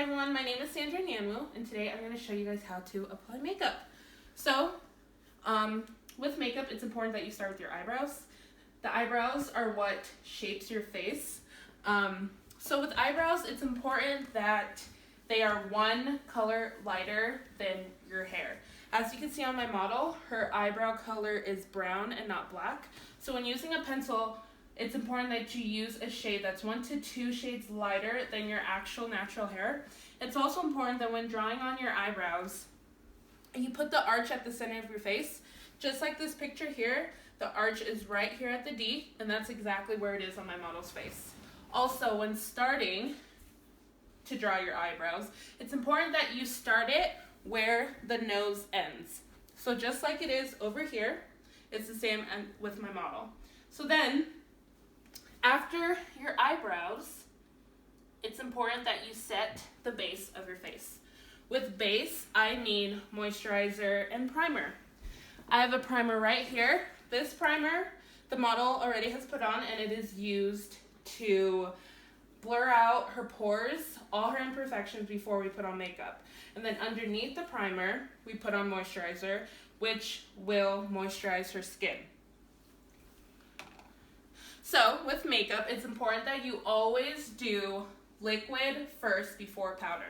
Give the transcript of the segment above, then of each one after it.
everyone, my name is Sandra Nanwu, and today I'm going to show you guys how to apply makeup. So, with makeup, it's important that you start with your eyebrows. The eyebrows are what shapes your face. So with eyebrows, it's important that they are one color lighter than your hair. As you can see on my model, her eyebrow color is brown and not black. So when using a pencil, it's important that you use a shade that's 1 to 2 shades lighter than your actual natural hair. It's also important that when drawing on your eyebrows, you put the arch at the center of your face. Just like this picture here, the arch is right here at the D, and that's exactly where it is on my model's face. Also, when starting to draw your eyebrows, it's important that you start it where the nose ends. So just like it is over here, it's the same with my model. So then, after your eyebrows, it's important that you set the base of your face. With base, I mean moisturizer and primer. I have a primer right here. This primer, the model already has put on, and it is used to blur out her pores, all her imperfections before we put on makeup. And then underneath the primer, we put on moisturizer, which will moisturize her skin. So with makeup, it's important that you always do liquid first before powder.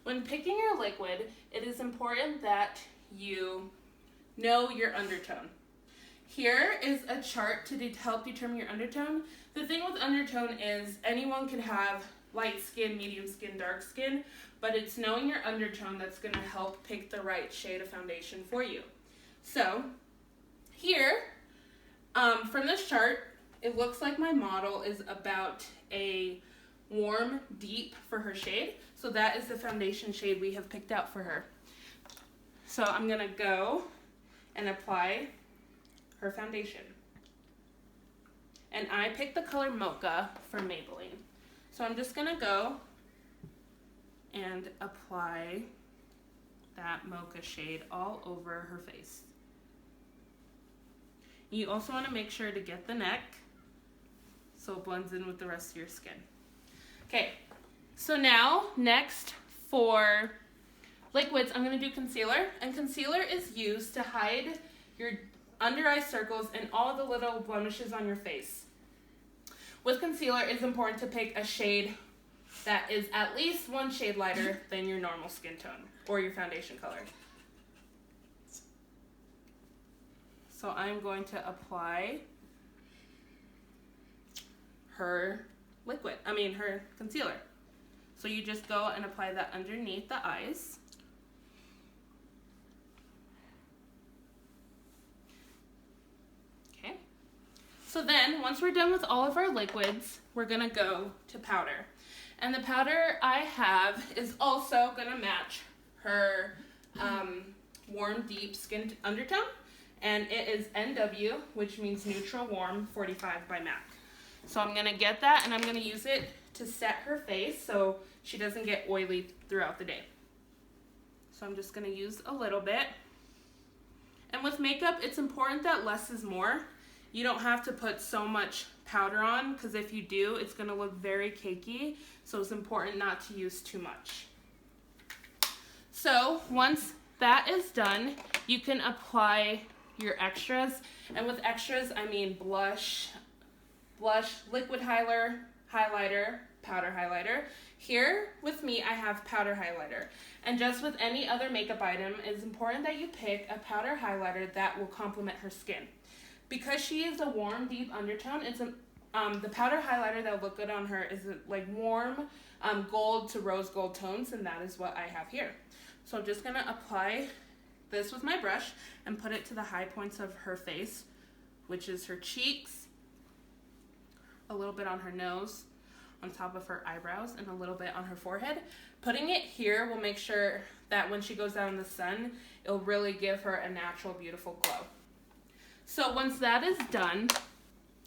When picking your liquid, it is important that you know your undertone. Here is a chart to help determine your undertone. The thing with undertone is anyone can have light skin, medium skin, dark skin, but it's knowing your undertone that's going to help pick the right shade of foundation for you. So here, from this chart, it looks like my model is about a warm deep for her shade. So that is the foundation shade we have picked out for her. So I'm going to go and apply her foundation. And I picked the color Mocha from Maybelline. So I'm just gonna go and apply that Mocha shade all over her face. You also want to make sure to get the neck so it blends in with the rest of your skin. Okay, so now next for liquids, I'm gonna do concealer. And concealer is used to hide your under eye circles and all the little blemishes on your face. With concealer, it's important to pick a shade that is at least 1 shade lighter than your normal skin tone or your foundation color. So I'm going to apply her concealer. So you just go and apply that underneath the eyes. So then, once we're done with all of our liquids, we're gonna go to powder. And the powder I have is also gonna match her warm, deep skin undertone. And it is NW, which means Neutral Warm 45 by MAC. So I'm gonna get that, and I'm gonna use it to set her face so she doesn't get oily throughout the day. So I'm just gonna use a little bit. And with makeup, it's important that less is more. You don't have to put so much powder on, because if you do, it's going to look very cakey, so it's important not to use too much. So once that is done, you can apply your extras, and with extras, I mean blush, liquid highlighter, powder highlighter. Here with me, I have powder highlighter, and just with any other makeup item, it's important that you pick a powder highlighter that will complement her skin. Because she is a warm, deep undertone, it's the powder highlighter that will look good on her is like warm gold to rose gold tones, and that is what I have here. So I'm just gonna apply this with my brush and put it to the high points of her face, which is her cheeks, a little bit on her nose, on top of her eyebrows, and a little bit on her forehead. Putting it here will make sure that when she goes out in the sun, it'll really give her a natural, beautiful glow. So once that is done,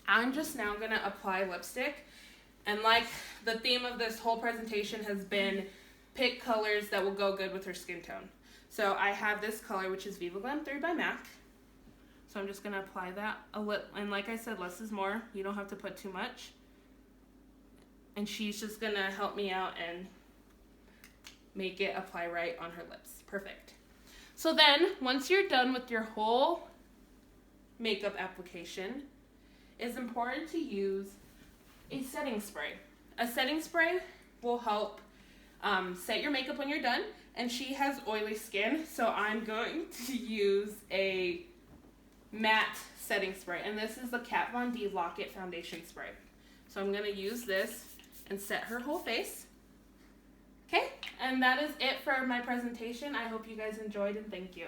I'm just now going to apply lipstick. And like the theme of this whole presentation has been pick colors that will go good with her skin tone. So I have this color, which is Viva Glam 3 by MAC. So I'm just going to apply that a little. And like I said, less is more. You don't have to put too much. And she's just going to help me out and make it apply right on her lips. Perfect. So then, once you're done with your whole makeup application, it's important to use a setting spray. A setting spray will help set your makeup when you're done, and she has oily skin, so I'm going to use a matte setting spray, and this is the Kat Von D Lock It Foundation Spray. So I'm going to use this and set her whole face. Okay, and that is it for my presentation. I hope you guys enjoyed, and thank you.